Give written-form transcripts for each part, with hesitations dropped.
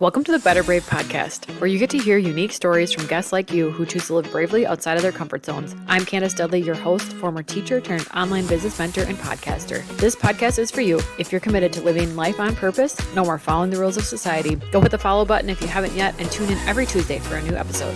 Welcome to the Better Brave podcast, where you get to hear unique stories from guests like you who choose to live bravely outside of their comfort zones. I'm Candace Dudley, your host, former teacher turned online business mentor and podcaster. This podcast is for you if you're committed to living life on purpose, no more following the rules of society. Go hit the follow button if you haven't yet, and tune in every Tuesday for a new episode.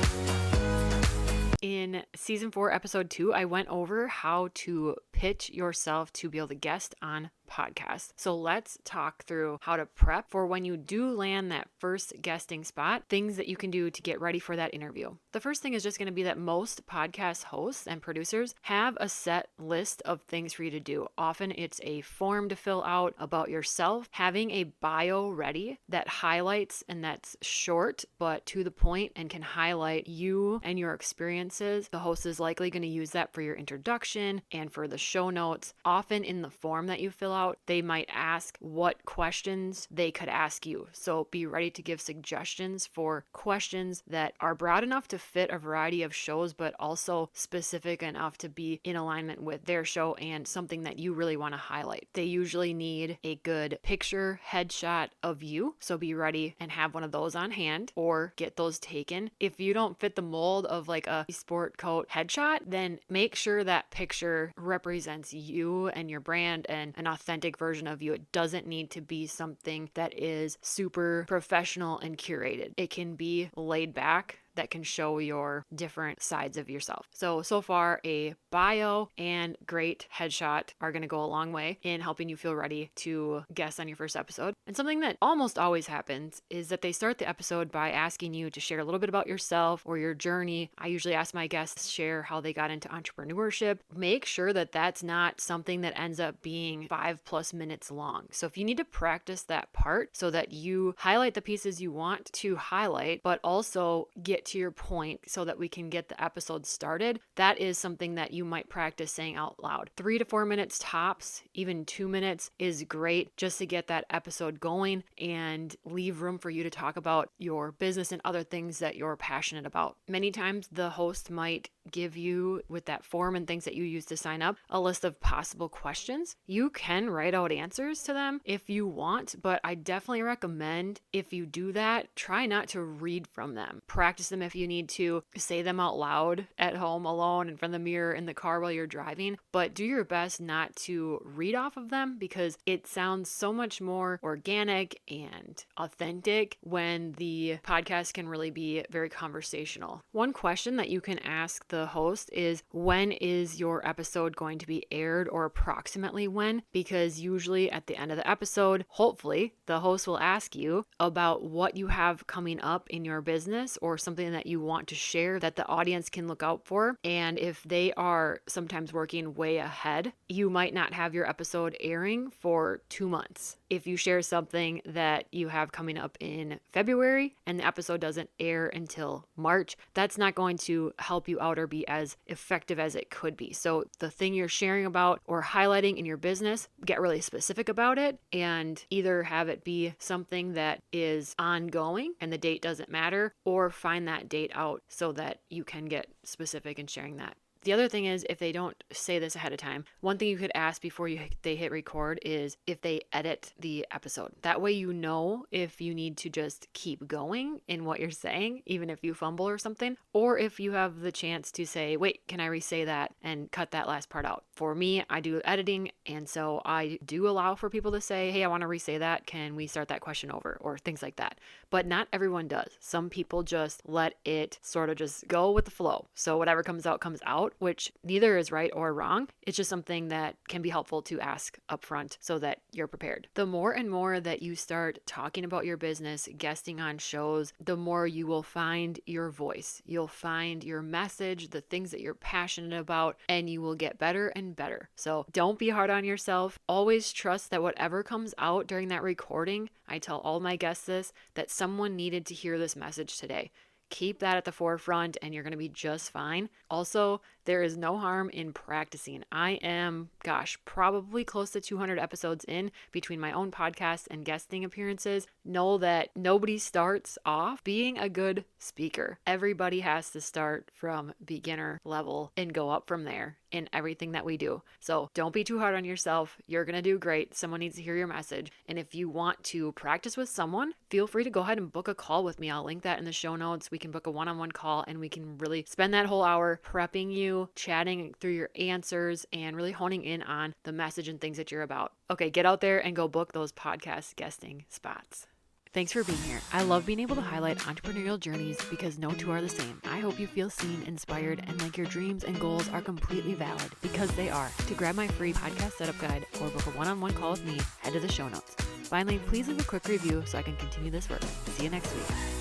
In season 4, episode 2, I went over how to pitch yourself to be able to guest on podcasts. So let's talk through how to prep for when you do land that first guesting spot, things that you can do to get ready for that interview. The first thing is just going to be that most podcast hosts and producers have a set list of things for you to do. Often it's a form to fill out about yourself, having a bio ready that highlights and that's short but to the point and can highlight you and your experiences. The host is likely going to use that for your introduction and for the show notes. Often in the form that you fill out, they might ask what questions they could ask you. So be ready to give suggestions for questions that are broad enough to fit a variety of shows, but also specific enough to be in alignment with their show and something that you really want to highlight. They usually need a good picture headshot of you. So be ready and have one of those on hand or get those taken. If you don't fit the mold of like a sport coat headshot, then make sure that picture represents you and your brand and an authentic version of you. It doesn't need to be something that is super professional and curated. It can be laid back that can show your different sides of yourself. So far, a bio and great headshot are going to go a long way in helping you feel ready to guest on your first episode. And something that almost always happens is that they start the episode by asking you to share a little bit about yourself or your journey. I usually ask my guests to share how they got into entrepreneurship. Make sure that that's not something that ends up being 5+ minutes long. So if you need to practice that part so that you highlight the pieces you want to highlight, but also get to your point so that we can get the episode started, that is something that you might practice saying out loud. 3 to 4 minutes tops, even 2 minutes is great just to get that episode going and leave room for you to talk about your business and other things that you're passionate about. Many times the host might give you, with that form and things that you use to sign up, a list of possible questions. You can write out answers to them if you want, but I definitely recommend if you do that, try not to read from them. Practice them if you need to. Say them out loud at home alone in front of the mirror in the car while you're driving, but do your best not to read off of them because it sounds so much more organic and authentic when the podcast can really be very conversational. One question that you can ask the host is, when is your episode going to be aired, or approximately when? Because usually at the end of the episode, hopefully the host will ask you about what you have coming up in your business or something that you want to share that the audience can look out for. And if they are sometimes working way ahead, you might not have your episode airing for 2 months. If you share something that you have coming up in February and the episode doesn't air until March, that's not going to help you out or be as effective as it could be. So the thing you're sharing about or highlighting in your business, get really specific about it and either have it be something that is ongoing and the date doesn't matter, or find that date out so that you can get specific in sharing that. The other thing is, if they don't say this ahead of time, one thing you could ask before they hit record is if they edit the episode. That way you know if you need to just keep going in what you're saying, even if you fumble or something, or if you have the chance to say, wait, can I re-say that and cut that last part out? For me, I do editing, and so I do allow for people to say, hey, I want to re-say that. Can we start that question over? Or things like that. But not everyone does. Some people just let it sort of just go with the flow. So whatever comes out, which neither is right or wrong. It's just something that can be helpful to ask upfront so that you're prepared. The more and more that you start talking about your business, guesting on shows, the more you will find your voice. You'll find your message, the things that you're passionate about, and you will get better and better. So don't be hard on yourself. Always trust that whatever comes out during that recording, I tell all my guests this, that someone needed to hear this message today. Keep that at the forefront and you're going to be just fine. Also, there is no harm in practicing. I am, probably close to 200 episodes in between my own podcast and guesting appearances. Know that nobody starts off being a good speaker. Everybody has to start from beginner level and go up from there. in everything that we do. So don't be too hard on yourself. You're going to do great. Someone needs to hear your message. And if you want to practice with someone, feel free to go ahead and book a call with me. I'll link that in the show notes. We can book a one-on-one call and we can really spend that whole hour prepping you, chatting through your answers, and really honing in on the message and things that you're about. Okay, get out there and go book those podcast guesting spots. Thanks for being here. I love being able to highlight entrepreneurial journeys because no two are the same. I hope you feel seen, inspired, and like your dreams and goals are completely valid, because they are. To grab my free podcast setup guide or book a one-on-one call with me, head to the show notes. Finally, please leave a quick review so I can continue this work. See you next week.